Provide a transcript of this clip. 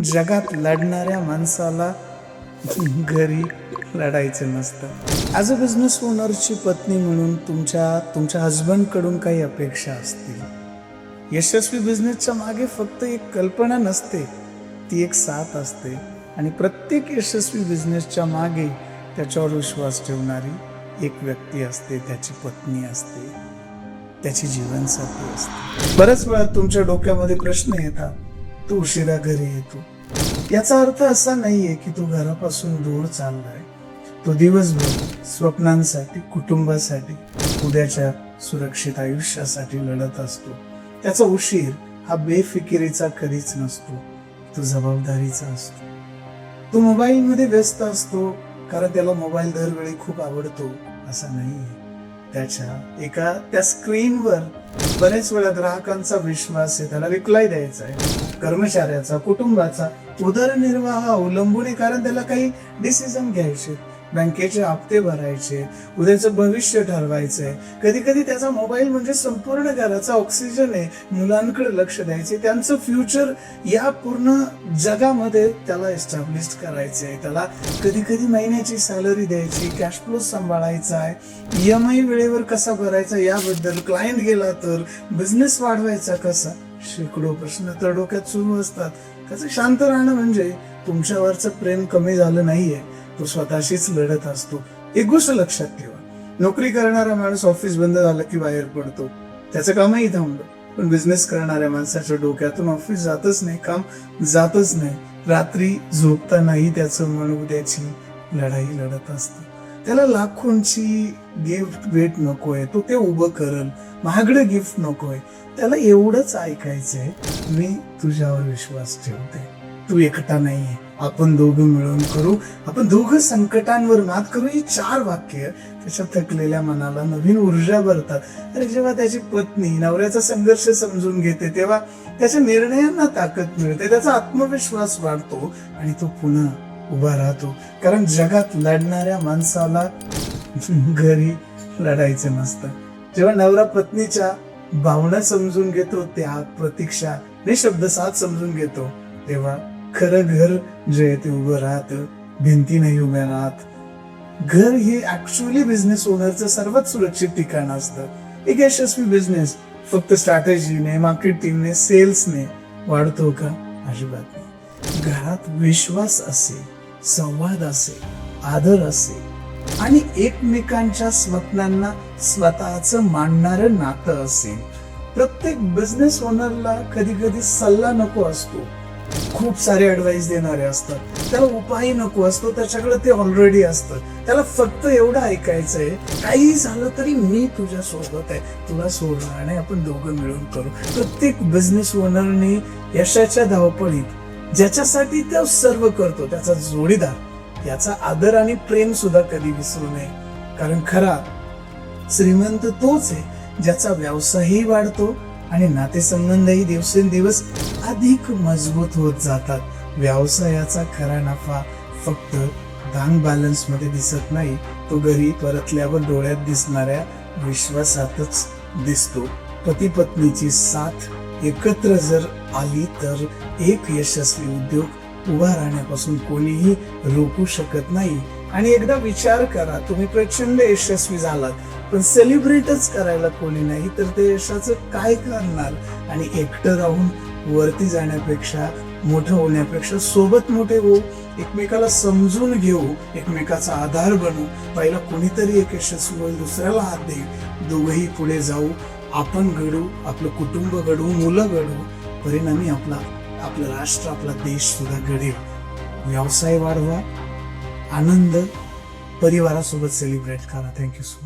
जगात लढणाऱ्या माणसाला घरी लढायचं नसतं. ॲज अ बिझनेस ओनरची पत्नी म्हणून तुमच्या हजबंडकडून काही अपेक्षा असतील. यशस्वी बिझनेसच्या मागे फक्त एक कल्पना नसते, ती एक साथ असते. आणि प्रत्येक यशस्वी बिझनेसच्या मागे त्याच्यावर विश्वास ठेवणारी एक व्यक्ती असते, त्याची पत्नी असते, त्याची जीवनसाथी असते. बऱ्याच वेळा तुमच्या डोक्यामध्ये प्रश्न येतात, तू उशिरा घरी येतो. याचा अर्थ असा नाहीये की तू घरापासून दूर चाललाय. तो दिवसभर स्वप्नांसाठी, कुटुंबासाठी, उद्याच्या सुरक्षित आयुष्यासाठी लढत असतो. त्याचा उशीर हा बेफिकिरीचा कधीच नसतो, तो जबाबदारीचा असतो. तो मोबाईलमध्ये व्यस्त असतो कारण त्याला मोबाईल दरवेळी खूप आवडतो असा नाहीये. त्या स्क्रीनवर बरेच वेळा ग्राहकांचा विश्वास आहे, त्याला रिप्लाय द्यायचा आहे, कर्मचाऱ्याचा, कुटुंबाचा उदरनिर्वाह अवलंबून आहे, कारण त्याला काही डिसिजन घ्यायचे, बँकेचे हप्ते भरायचे, उद्याचं भविष्य ठरवायचंय. कधी कधी त्याचा मोबाईल म्हणजे संपूर्ण घराचा ऑक्सिजन आहे. मुलांकडे लक्ष द्यायचे, त्यांचं फ्युचर या पूर्ण जगामध्ये त्याला एस्टॅब्लिश करायचंय. त्याला कधी कधी महिन्याची सॅलरी द्यायची, कॅश फ्लो सांभाळायचा आहे, EMI वेळेवर कसा भरायचा याबद्दल, क्लायंट गेला तर बिझनेस वाढवायचा कसा, शेकडो प्रश्न तर डोक्यात सुरू असतात. त्याचं शांत राहणं म्हणजे तुमच्यावरचं प्रेम कमी झालं नाहीये, तो स्वतःशीच लढत असतो. एक गोष्ट लक्षात ठेवा, नोकरी करणारा माणूस ऑफिस बंद झालं की बाहेर पडतो, त्याचं कामही थांबलं. पण बिझनेस करणाऱ्या माणसाच्या डोक्यातून ऑफिस जातच नाही, काम जातच नाही. रात्री झोपतानाही त्याचं मन उद्याची लढाई लढत असतं. त्याला लाखोंची गिफ्ट भेट नकोय, तो ते उभं करल. महागडं गिफ्ट नकोय, त्याला एवढंच ऐकायचंय, मी तुझ्यावर विश्वास ठेवते, तू एकटा नाहीये, आपण दोघं मिळून करू, आपण दोघं संकटांवर मात करू. ही 4 वाक्य त्याच्या थकलेल्या मनाला नवीन ऊर्जा भरतात. आणि जेव्हा त्याची पत्नी नवऱ्याचा संघर्ष समजून घेते, तेव्हा त्याच्या निर्णयांना ताकद मिळते, त्याचा आत्मविश्वास वाढतो आणि तो पुन्हा उभा राहतो. कारण जगात लढणाऱ्या माणसाला घरी लढायचं नसतं. जेव्हा नवरा पत्नीच्या भावना समजून घेतो, त्याग, प्रतीक्षा, निशब्द साथ समजून घेतो, तेव्हा खरं घर जे ते उभं राहतं, भिंती नाही उभ्या राहत. घर हे ऍक्च्युअली बिझनेस ओनरचं सर्वात सुरक्षित ठिकाण असतं. एक यशस्वी बिझनेस फक्त स्ट्रॅटेजीने, मार्केटिंगने, सेल्सने वाढतो का? अजिबात नाही. घरात विश्वास असेल, संवाद असेल, आदर असेल आणि एकमेकांच्या स्वप्नांना स्वतःचं मांडणारं नातं असेल. प्रत्येक बिझनेस ओनरला कधी कधी सल्ला नको असतो, खूप सारे ऍडवाइस देणारे असतात. त्याला उपाय नको असतो, त्याच्याकडे ते ऑलरेडी असतं. त्याला फक्त एवढं ऐकायचंय, काही झालं तरी मी तुझ्या सोबत आहे, तुला सोडणार नाही, आपण दोघं मिळून करू. प्रत्येक बिझनेस ओनरने यशाच्या धावपळीत ज्याच्यासाठी तो सर्व करतो, त्याचा जोडीदार, याचा आदर आणि प्रेम सुद्धा कधी विसरू नये. कारण खरा श्रीमंत तोच आहे ज्याचा व्यवसायही वाढतो आणि नातेसंबंधही दिवसेंदिवस अधिक मजबूत होत जातात. व्यवसायाचा खरा नफा फक्त बँक बॅलन्स मध्ये दिसत नाही, तो घरी परतल्यावर डोळ्यात दिसणाऱ्या विश्वासातच दिसतो. पती पत्नीची साथ एकत्र जर आली तर एक यशस्वी उद्योग उभा राहण्यापासून कोणीही रोखू शकत नाही. आणि एकदा विचार करा, तुम्ही प्रचंड यशस्वी झालात, पण सेलिब्रेटच करायला कोणी नाही, तर ते यशाचं काय करणार? आणि एकटं राहून वरती जाण्यापेक्षा, मोठं होण्यापेक्षा सोबत मोठे होऊ, एकमेकाला समजून घेऊ, एकमेकाचा आधार बनू. पहिला कोणीतरी एक यशस्वी होईल, दुसऱ्याला हात देईल, दोघंही पुढे जाऊ, आपण घडू, आपलं कुटुंब घडवू, मुलं घडवू, परिणामी आपलं राष्ट्र, आपला देश सुद्धा घडेल. व्यवसाय वाढवा, आनंद परिवारासोबत सेलिब्रेट करा. Thank you so much.